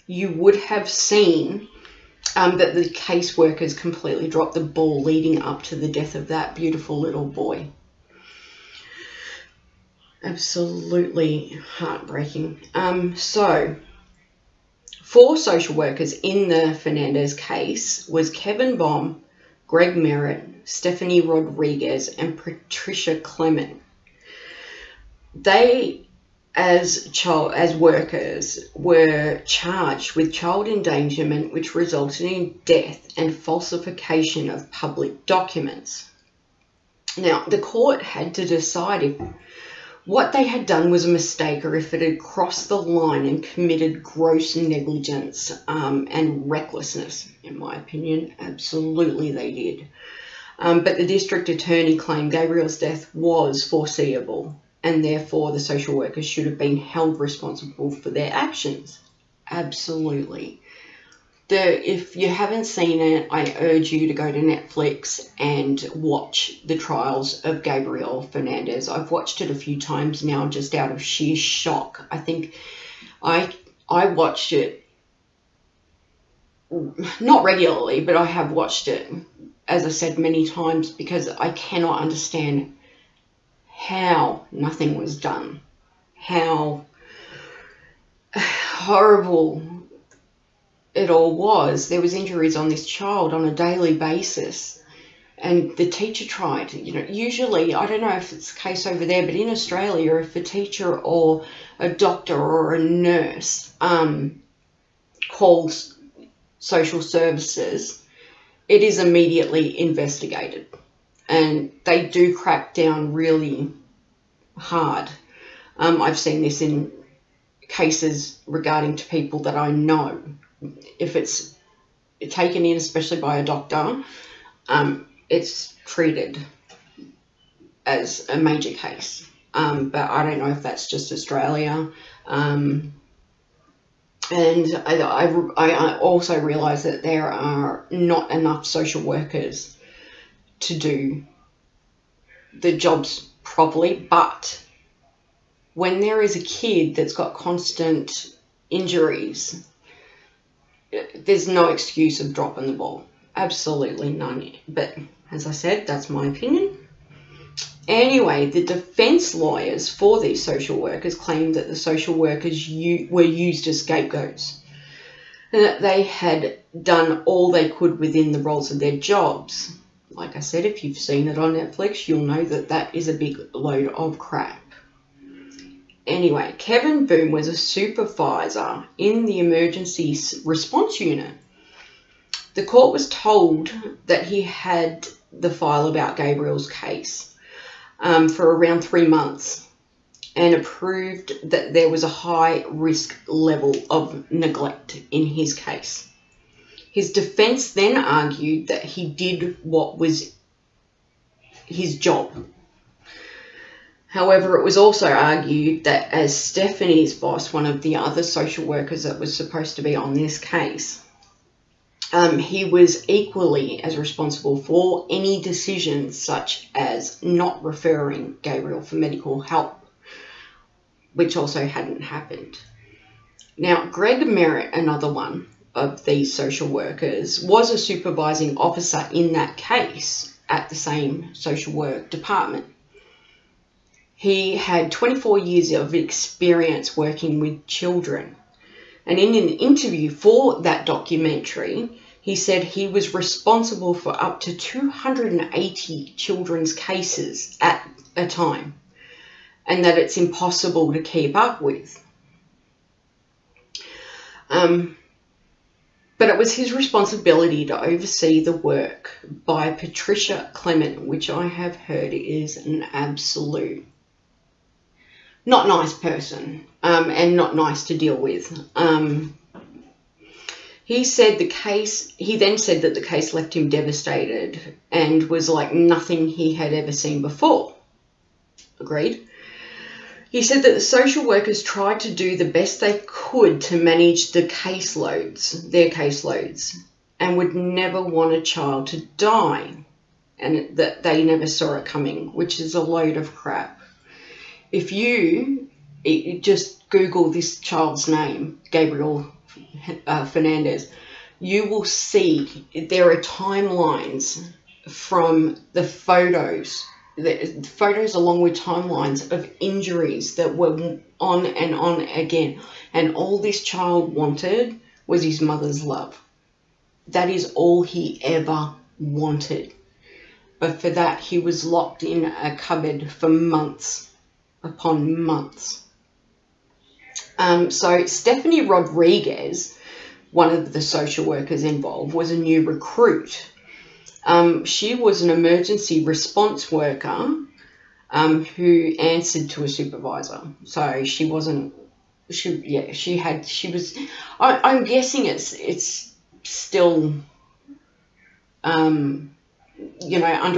you would have seen that the caseworkers completely dropped the ball leading up to the death of that beautiful little boy. Absolutely heartbreaking. So, 4 social workers in the Fernandez case was Kevin Baum, Greg Merritt, Stephanie Rodriguez, and Patricia Clement. They, as workers, were charged with child endangerment, which resulted in death and falsification of public documents. Now, the court had to decide if what they had done was a mistake or if it had crossed the line and committed gross negligence and recklessness. In my opinion, absolutely they did. But the district attorney claimed Gabriel's death was foreseeable, and therefore the social workers should have been held responsible for their actions. Absolutely. If you haven't seen it, I urge you to go to Netflix and watch the trials of Gabriel Fernandez. I've watched it a few times now just out of sheer shock. I think I watched it, not regularly, but I have watched it, as I said, many times, because I cannot understand how nothing was done. How horrible it all was. There was injuries on this child on a daily basis, and the teacher tried, usually, I don't know if it's the case over there, but in Australia, if a teacher or a doctor or a nurse calls social services, it is immediately investigated, and they do crack down really hard. I've seen this in cases regarding to people that I know. If it's taken in, especially by a doctor, it's treated as a major case. But I don't know if that's just Australia. And I also realise that there are not enough social workers to do the jobs properly. But when there is a kid that's got constant injuries, there's no excuse of dropping the ball. Absolutely none. But as I said, that's my opinion. Anyway, the defence lawyers for these social workers claimed that the social workers were used as scapegoats, and that they had done all they could within the roles of their jobs. Like I said, if you've seen it on Netflix, you'll know that that is a big load of crap. Anyway, Kevin Boom was a supervisor in the emergency response unit. The court was told that he had the file about Gabriel's case for around 3 months, and approved that there was a high risk level of neglect in his case. His defence then argued that he did what was his job. However, it was also argued that as Stephanie's boss, one of the other social workers that was supposed to be on this case, he was equally as responsible for any decisions such as not referring Gabriel for medical help, which also hadn't happened. Now, Greg Merritt, another one of these social workers, was a supervising officer in that case at the same social work department. He had 24 years of experience working with children. And in an interview for that documentary, he said he was responsible for up to 280 children's cases at a time, and that it's impossible to keep up with. But it was his responsibility to oversee the work by Patricia Clement, which I have heard is an absolute not nice person, and not nice to deal with. He then said that the case left him devastated and was like nothing he had ever seen before. Agreed. He said that the social workers tried to do the best they could to manage their caseloads, and would never want a child to die, and that they never saw it coming, which is a load of crap. If you just Google this child's name, Gabriel Fernandez, you will see there are timelines from the photos along with timelines of injuries that were on and on again. And all this child wanted was his mother's love. That is all he ever wanted. But for that, he was locked in a cupboard for months upon months. So Stephanie Rodriguez, one of the social workers involved, was a new recruit. She was an emergency response worker who answered to a supervisor. So she wasn't. I'm guessing it's still under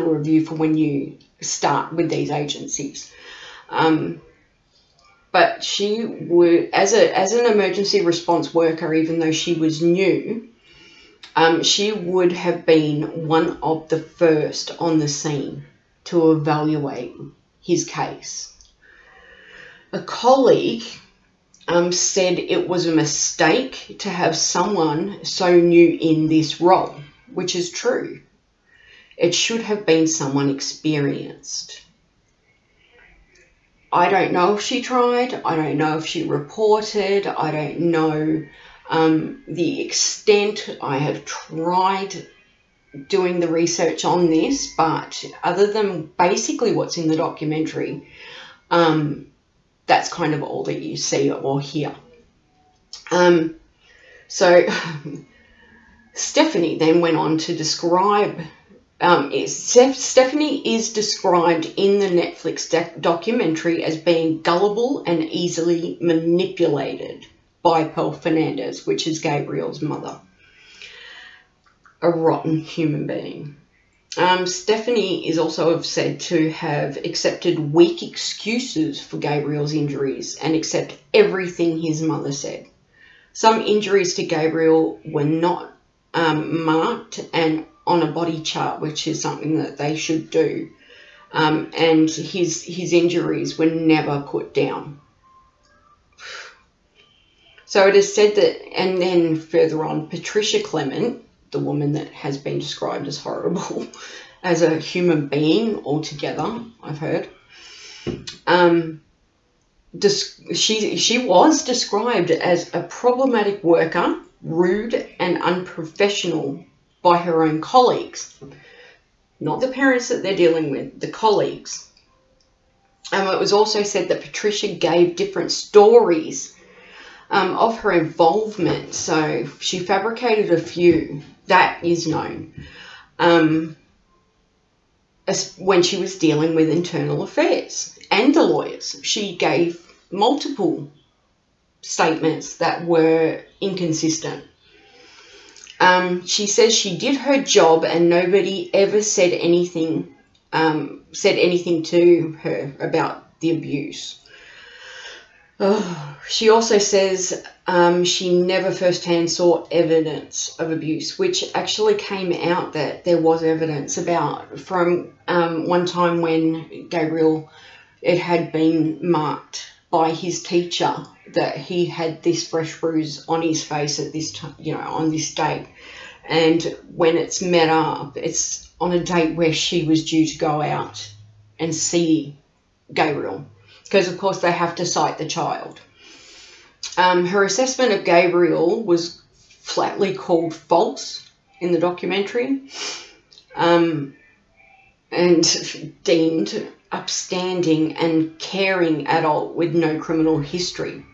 review for when you start with these agencies. But she would, as an emergency response worker, even though she was new, she would have been one of the first on the scene to evaluate his case. A colleague said it was a mistake to have someone so new in this role, which is true. It should have been someone experienced. I don't know if she tried. I don't know if she reported. I don't know the extent. I have tried doing the research on this, but other than basically what's in the documentary, that's kind of all that you see or hear. So Stephanie then went on to describe, Stephanie is described in the Netflix documentary as being gullible and easily manipulated by Pearl Fernandez, which is Gabriel's mother. A rotten human being. Stephanie is also said to have accepted weak excuses for Gabriel's injuries and accept everything his mother said. Some injuries to Gabriel were not marked and on a body chart, which is something that they should do. And his injuries were never put down. So it is said that, and then further on, Patricia Clement, the woman that has been described as horrible as a human being altogether, I've heard, she was described as a problematic worker, rude and unprofessional by her own colleagues. Not the parents that they're dealing with, the colleagues. It was also said that Patricia gave different stories of her involvement. So she fabricated a few. That is known. When she was dealing with internal affairs and the lawyers, she gave multiple statements that were inconsistent. She says she did her job and nobody ever said anything to her about the abuse. She also says she never firsthand saw evidence of abuse, which actually came out that there was evidence about from one time when Gabriel, it had been marked by his teacher that he had this fresh bruise on his face at this time, on this date. And when it's met up, it's on a date where she was due to go out and see Gabriel, because of course they have to cite the child. Her assessment of Gabriel was flatly called false in the documentary, and deemed upstanding and caring adult with no criminal history.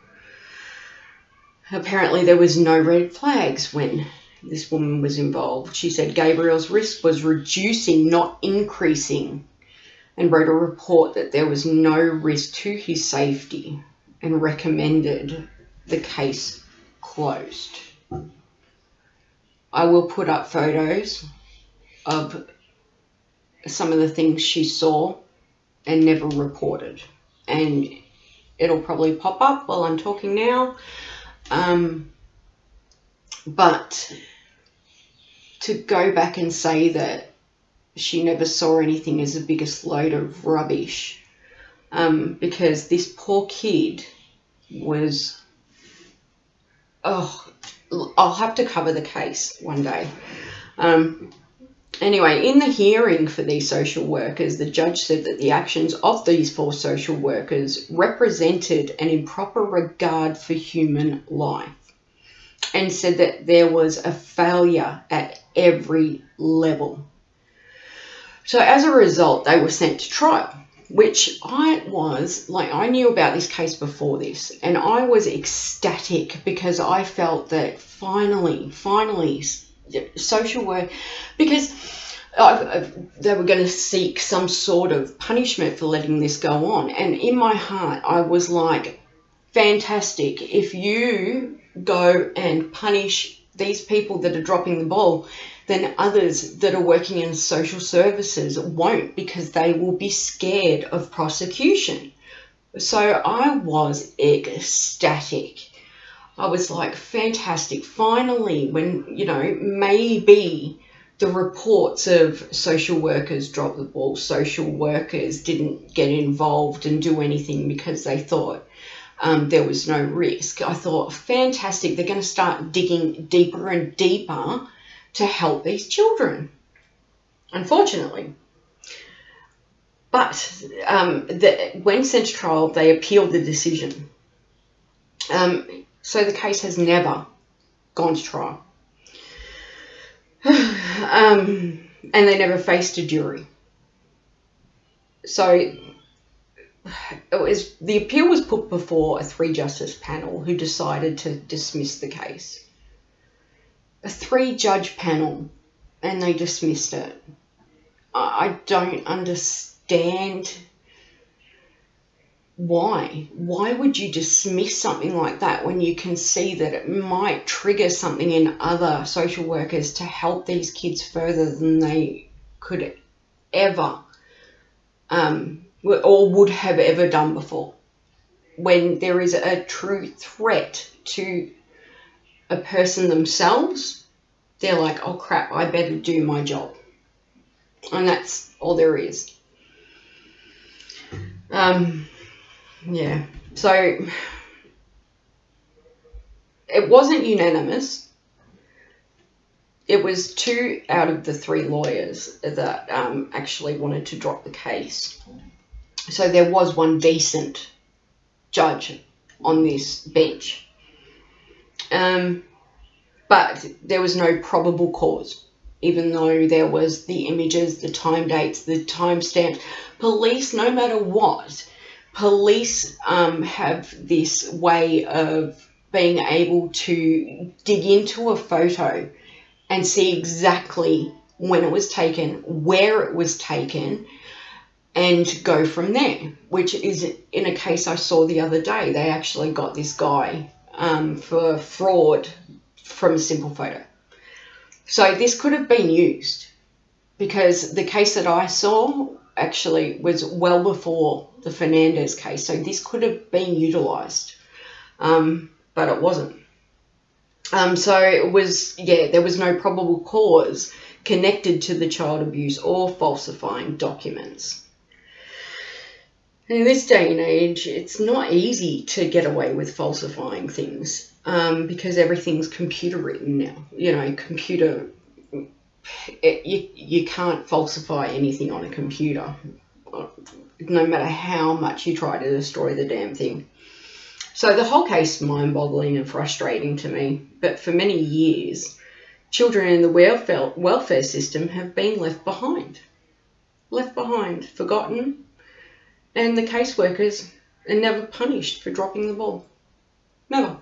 Apparently there was no red flags when this woman was involved. She said Gabriel's risk was reducing, not increasing, and wrote a report that there was no risk to his safety and recommended the case closed. I will put up photos of some of the things she saw and never reported, and it'll probably pop up while I'm talking now. But to go back and say that she never saw anything is the biggest load of rubbish, because this poor kid was, I'll have to cover the case one day. Anyway, in the hearing for these social workers, the judge said that the actions of these 4 social workers represented an improper regard for human life, and said that there was a failure at every level. So as a result, they were sent to trial, which I knew about this case before this, and I was ecstatic because I felt that finally, social work, because they were going to seek some sort of punishment for letting this go on. And in my heart, I was like, fantastic. If you go and punish these people that are dropping the ball, then others that are working in social services won't, because they will be scared of prosecution. So I was ecstatic. I was like, fantastic. Finally, when, maybe the reports of social workers dropped the ball, social workers didn't get involved and do anything because they thought there was no risk. I thought, fantastic, they're going to start digging deeper and deeper to help these children, unfortunately. But when sent to trial, they appealed the decision. So the case has never gone to trial. And they never faced a jury. So the appeal was put before a 3-justice panel who decided to dismiss the case. A 3-judge panel, and they dismissed it. I don't understand why. Why would you dismiss something like that when you can see that it might trigger something in other social workers to help these kids further than they could ever or would have ever done before? When there is a true threat to a person themselves, they're like, oh crap, I better do my job. And that's all there is. Yeah, so it wasn't unanimous. It was 2 out of the 3 lawyers that actually wanted to drop the case. So there was one decent judge on this bench. But there was no probable cause, even though there was the images, the time dates, the timestamps. Police, no matter what, police have this way of being able to dig into a photo and see exactly when it was taken, where it was taken, and go from there, which is in a case I saw the other day. They actually got this guy for fraud from a simple photo. So this could have been used, because the case that I saw actually was well before the Fernandez case. So this could have been utilised, but it wasn't. So it was, there was no probable cause connected to the child abuse or falsifying documents. In this day and age, it's not easy to get away with falsifying things because everything's computer written now. You can't falsify anything on a computer, no matter how much you try to destroy the damn thing. So the whole case is mind-boggling and frustrating to me. But for many years, children in the welfare system have been left behind, forgotten, and the caseworkers are never punished for dropping the ball. Never.